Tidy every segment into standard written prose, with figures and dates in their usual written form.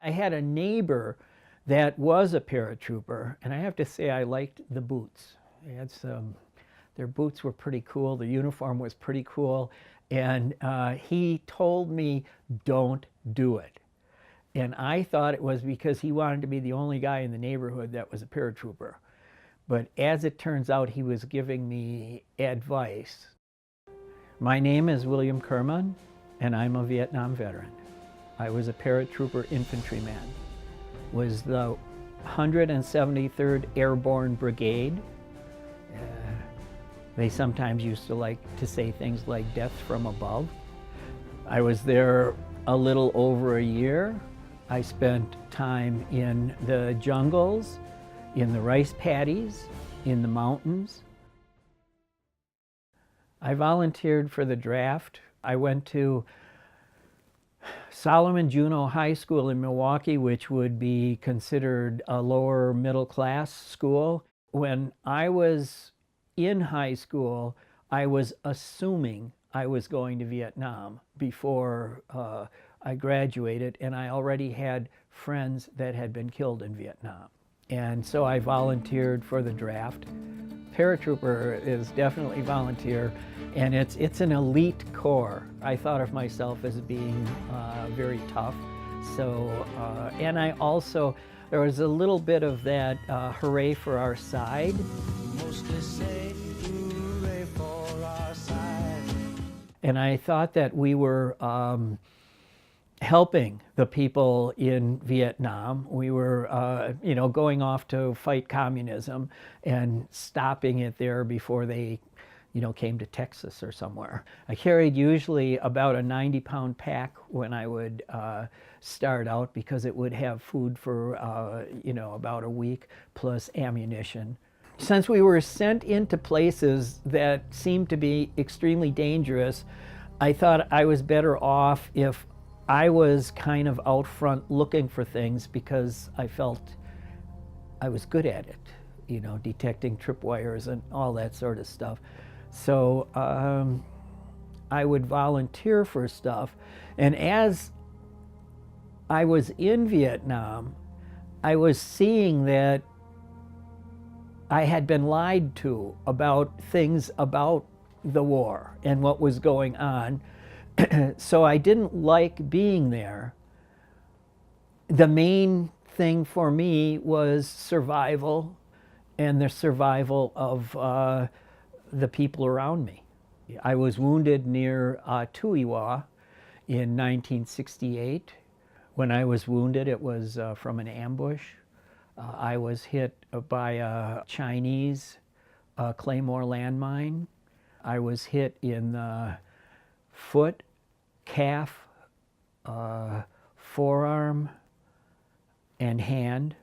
I had a neighbor that was a paratrooper, and I have to say I liked the boots. They had their boots were pretty cool, the uniform was pretty cool, and he told me, don't do it. And I thought it was because he wanted to be the only guy in the neighborhood that was a paratrooper. But as it turns out, he was giving me advice. My name is William Curman, and I'm a Vietnam veteran. I was a paratrooper infantryman, was the 173rd Airborne Brigade. They sometimes used to like to say things like death from above. I was there a little over a year. I spent time in the jungles, in the rice paddies, in the mountains. I volunteered for the draft. I went to Solomon Juneau High School in Milwaukee, which would be considered a lower middle class school. When I was in high school, I was assuming I was going to Vietnam before I graduated, and I already had friends that had been killed in Vietnam. And so I volunteered for the draft. Paratrooper is definitely volunteer, and it's an elite corps. I thought of myself as being very tough. So, and I also, there was a little bit of that hooray for our side. Mostly say hooray for our side. And I thought that we were helping the people in Vietnam. We were, going off to fight communism and stopping it there before they, came to Texas or somewhere. I carried usually about a 90-pound pack when I would start out, because it would have food for, about a week, plus ammunition. Since we were sent into places that seemed to be extremely dangerous, I thought I was better off if I was kind of out front looking for things, because I felt I was good at it, detecting tripwires and all that sort of stuff. So I would volunteer for stuff. And as I was in Vietnam, I was seeing that I had been lied to about things about the war and what was going on. So I didn't like being there. The main thing for me was survival, and the survival of the people around me. I was wounded near Tui Wa in 1968. When I was wounded, it was from an ambush. I was hit by a Chinese Claymore landmine. I was hit in the foot, calf, forearm, and hand.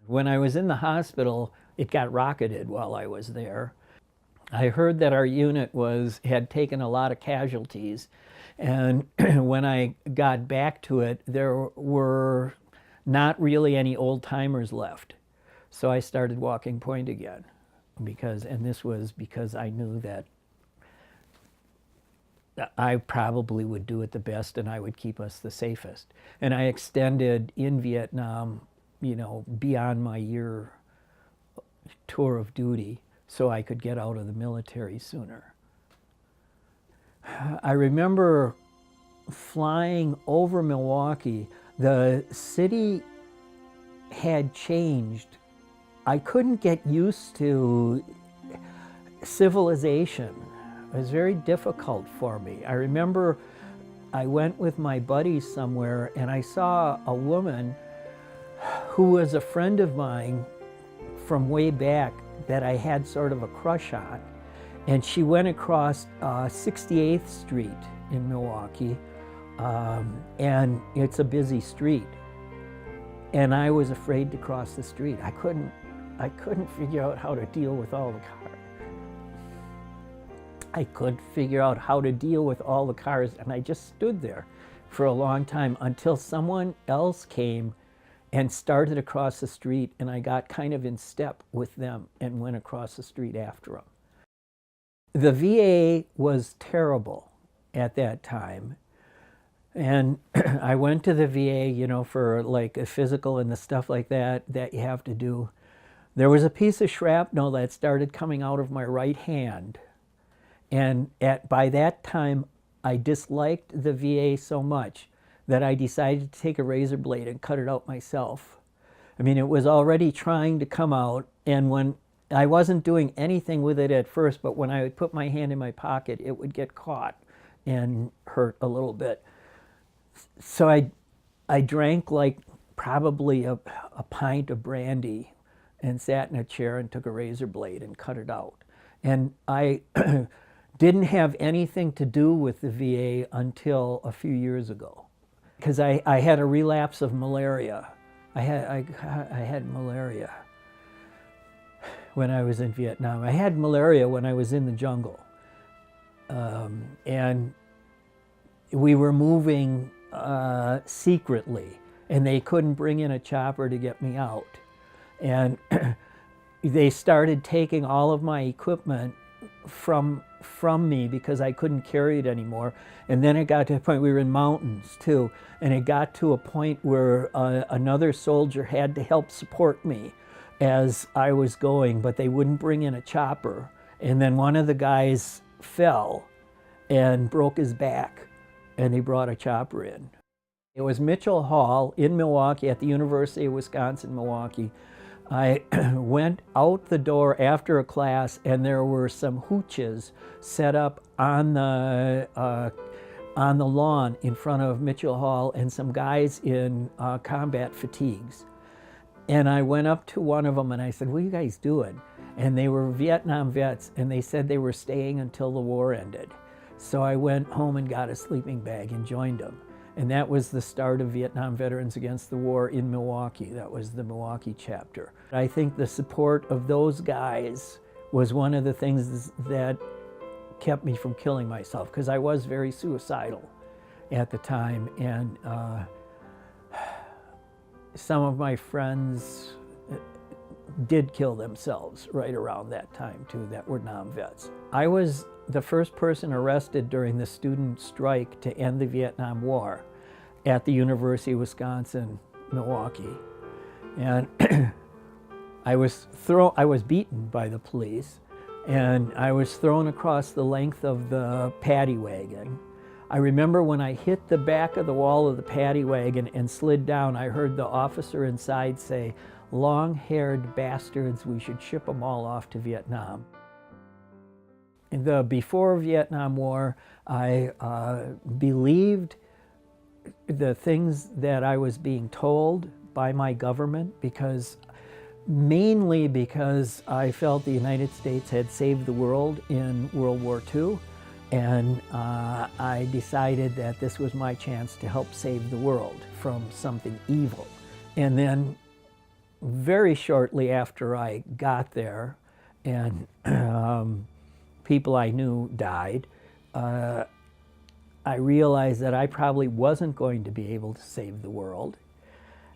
When I was in the hospital, it got rocketed while I was there. I heard that our unit had taken a lot of casualties, and when I got back to it, there were not really any old-timers left. So I started walking point again, and this was because I knew that I probably would do it the best and I would keep us the safest. And I extended in Vietnam, beyond my year tour of duty, so I could get out of the military sooner. I remember flying over Milwaukee. The city had changed. I couldn't get used to civilization. It was very difficult for me. I remember I went with my buddies somewhere, and I saw a woman who was a friend of mine from way back that I had sort of a crush on. And she went across 68th Street in Milwaukee, and it's a busy street. And I was afraid to cross the street. I couldn't figure out how to deal with all the cars. I couldn't figure out how to deal with all the cars, and I just stood there for a long time until someone else came and started across the street, and I got kind of in step with them and went across the street after them. The VA was terrible at that time. And I went to the VA, you know, for like a physical and the stuff like that you have to do. There was a piece of shrapnel that started coming out of my right hand. And by that time, I disliked the VA so much that I decided to take a razor blade and cut it out myself. I mean, it was already trying to come out, and when I wasn't doing anything with it at first, but when I would put my hand in my pocket, it would get caught and hurt a little bit. So I drank like probably a pint of brandy and sat in a chair and took a razor blade and cut it out. And I didn't have anything to do with the VA until a few years ago, because I had a relapse of malaria. I had malaria when I was in Vietnam. I had malaria when I was in the jungle. And we were moving secretly, and they couldn't bring in a chopper to get me out. And they started taking all of my equipment from me because I couldn't carry it anymore. And then it got to a point, we were in mountains too, and it got to a point where another soldier had to help support me as I was going, but they wouldn't bring in a chopper. And then one of the guys fell and broke his back, and they brought a chopper in. It was Mitchell Hall in Milwaukee at the University of Wisconsin-Milwaukee. I went out the door after a class, and there were some hooches set up on the lawn in front of Mitchell Hall, and some guys in combat fatigues. And I went up to one of them and I said, "What are you guys doing?" And they were Vietnam vets, and they said they were staying until the war ended. So I went home and got a sleeping bag and joined them. And that was the start of Vietnam Veterans Against the War in Milwaukee. That was the Milwaukee chapter. I think the support of those guys was one of the things that kept me from killing myself, because I was very suicidal at the time. And some of my friends did kill themselves right around that time too, that were non-vets. I was the first person arrested during the student strike to end the Vietnam War at the University of Wisconsin-Milwaukee. And I was beaten by the police, and I was thrown across the length of the paddy wagon. I remember when I hit the back of the wall of the paddy wagon and slid down, I heard the officer inside say, "Long-haired bastards, we should ship them all off to Vietnam." Before Vietnam War, I believed the things that I was being told by my government, mainly because I felt the United States had saved the world in World War II, and I decided that this was my chance to help save the world from something evil. And then very shortly after I got there, and people I knew died, I realized that I probably wasn't going to be able to save the world.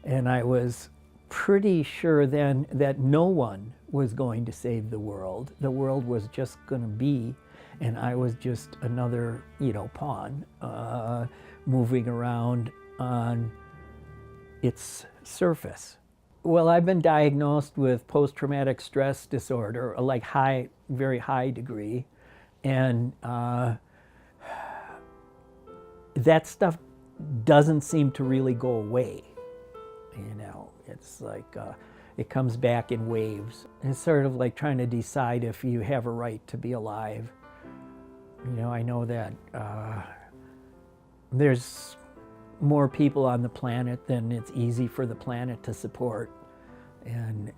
And I was pretty sure then that no one was going to save the world. The world was just going to be, and I was just another, pawn moving around on its surface. Well, I've been diagnosed with post-traumatic stress disorder, like very high degree, and that stuff doesn't seem to really go away. It's like it comes back in waves. It's sort of like trying to decide if you have a right to be alive. I know that there's more people on the planet than it's easy for the planet to support. And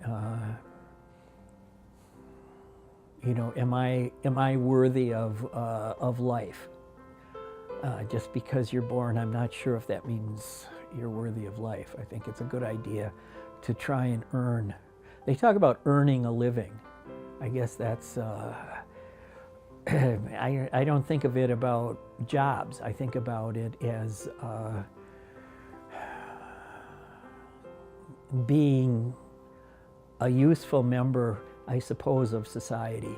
am I worthy of life? Just because you're born, I'm not sure if that means you're worthy of life. I think it's a good idea to try and earn. They talk about earning a living. I guess that's, I don't think of it about jobs. I think about it as being a useful member, I suppose, of society.